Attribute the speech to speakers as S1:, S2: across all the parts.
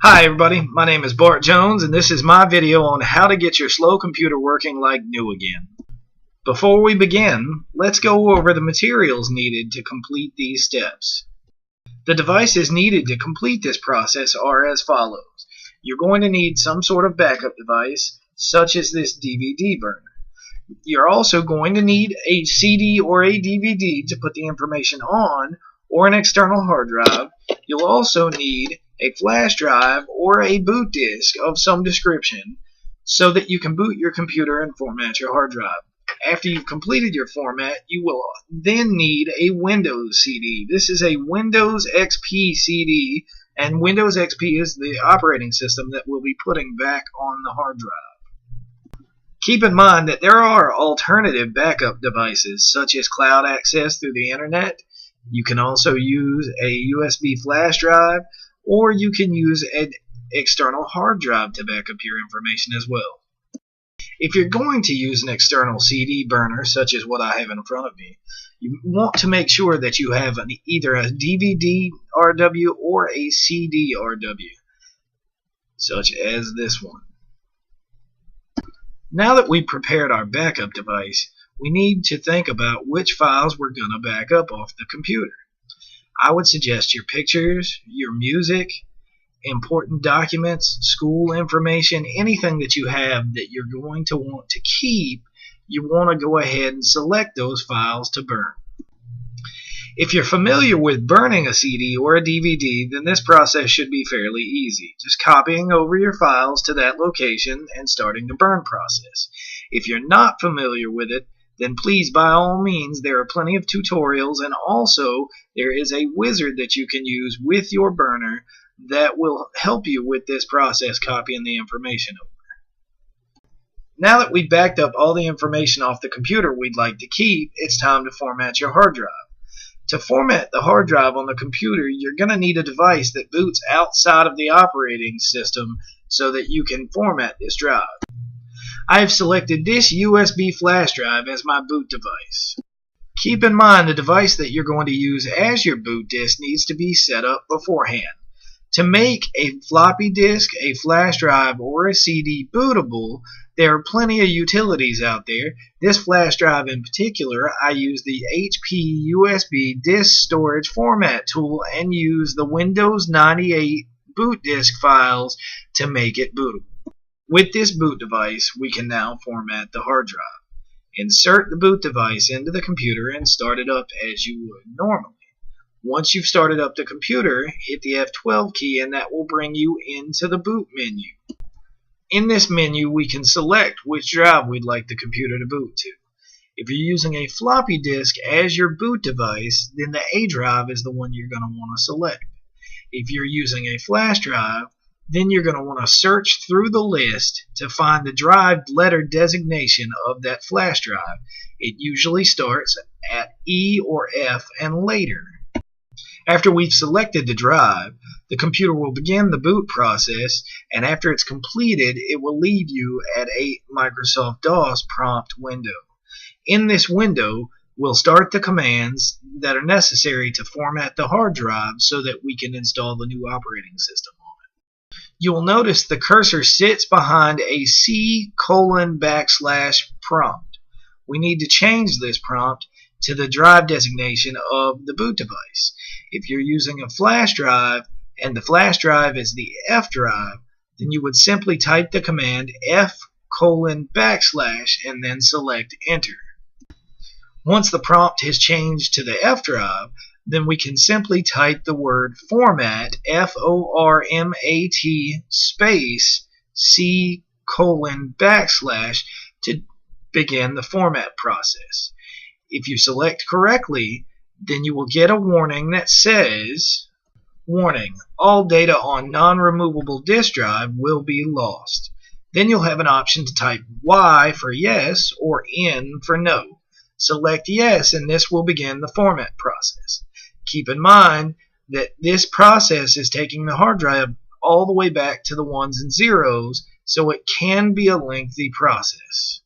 S1: Hi everybody, my name is Bart Jones and this is my video on how to get your slow computer working like new again. Before we begin, let's go over the materials needed to complete these steps. The devices needed to complete this process are as follows. You're going to need some sort of backup device, such as this DVD burner. You're also going to need a CD or a DVD to put the information on, or an external hard drive. You'll also need a flash drive or a boot disk of some description so that you can boot your computer and format your hard drive. After you've completed your format, you will then need a Windows CD. This is a Windows XP CD, and Windows XP is the operating system that we'll be putting back on the hard drive. Keep in mind that there are alternative backup devices such as cloud access through the internet. You can also use a USB flash drive, or you can use an external hard drive to back up your information as well. If you're going to use an external CD burner, such as what I have in front of me, you want to make sure that you have either a DVD RW or a CD RW, such as this one. Now that we've prepared our backup device, we need to think about which files we're going to back up off the computer. I would suggest your pictures, your music, important documents, school information, anything that you have that you're going to want to keep. You want to go ahead and select those files to burn. If you're familiar with burning a CD or a DVD, then this process should be fairly easy. Just copying over your files to that location and starting the burn process. If you're not familiar with it, then please, by all means, there are plenty of tutorials, and also there is a wizard that you can use with your burner that will help you with this process, copying the information over. Now that we've backed up all the information off the computer we'd like to keep, it's time to format your hard drive. To format the hard drive on the computer, you're going to need a device that boots outside of the operating system so that you can format this drive. I have selected this USB flash drive as my boot device. Keep in mind the device that you're going to use as your boot disk needs to be set up beforehand. To make a floppy disk, a flash drive, or a CD bootable, there are plenty of utilities out there. This flash drive in particular, I use the HP USB disk storage format tool and use the Windows 98 boot disk files to make it bootable. With this boot device, we can now format the hard drive. Insert the boot device into the computer and start it up as you would normally. Once you've started up the computer, hit the F12 key and that will bring you into the boot menu. In this menu, we can select which drive we'd like the computer to boot to. If you're using a floppy disk as your boot device, then the A drive is the one you're going to want to select. If you're using a flash drive, then you're going to want to search through the list to find the drive letter designation of that flash drive. It usually starts at E or F and later. After we've selected the drive, the computer will begin the boot process, and after it's completed, it will leave you at a Microsoft DOS prompt window. In this window, we'll start the commands that are necessary to format the hard drive so that we can install the new operating system on it. You will notice the cursor sits behind a C:\/ prompt. We need to change this prompt to the drive designation of the boot device. If you're using a flash drive and the flash drive is the F drive, then you would simply type the command F:\/ and then select enter. Once the prompt has changed to the F drive, then we can simply type the word format, FORMAT space C:\/ to begin the format process. If you select correctly, then you will get a warning that says, warning, all data on non-removable disk drive will be lost. Then you'll have an option to type Y for yes or N for no. Select yes and this will begin the format process. Keep in mind that this process is taking the hard drive all the way back to the ones and zeros, so it can be a lengthy process.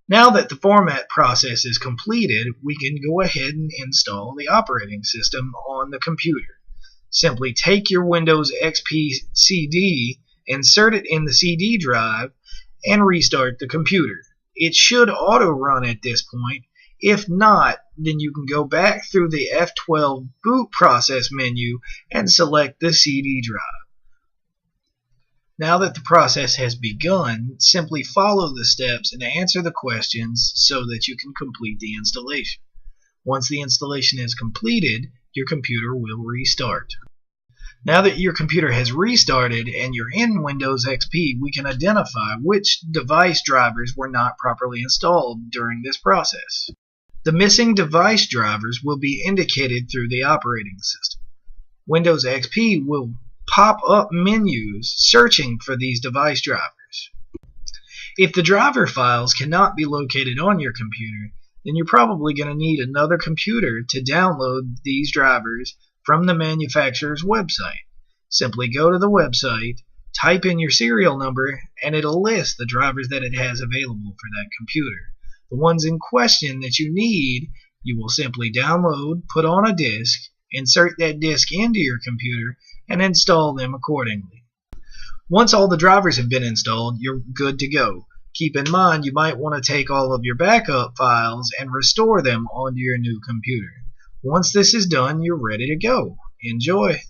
S1: Now that the format process is completed, we can go ahead and install the operating system on the computer. Simply take your Windows XP CD, insert it in the CD drive, and restart the computer. It should auto-run at this point. If not, then you can go back through the F12 boot process menu and select the CD drive. Now that the process has begun, simply follow the steps and answer the questions so that you can complete the installation. Once the installation is completed, your computer will restart. Now that your computer has restarted and you're in Windows XP, we can identify which device drivers were not properly installed during this process. The missing device drivers will be indicated through the operating system. Windows XP will pop up menus searching for these device drivers. If the driver files cannot be located on your computer, then you're probably going to need another computer to download these drivers from the manufacturer's website. Simply go to the website, type in your serial number, and it'll list the drivers that it has available for that computer. The ones in question that you need, you will simply download, put on a disk, insert that disk into your computer, and install them accordingly. Once all the drivers have been installed, you're good to go. Keep in mind you might want to take all of your backup files and restore them onto your new computer. Once this is done, you're ready to go. Enjoy!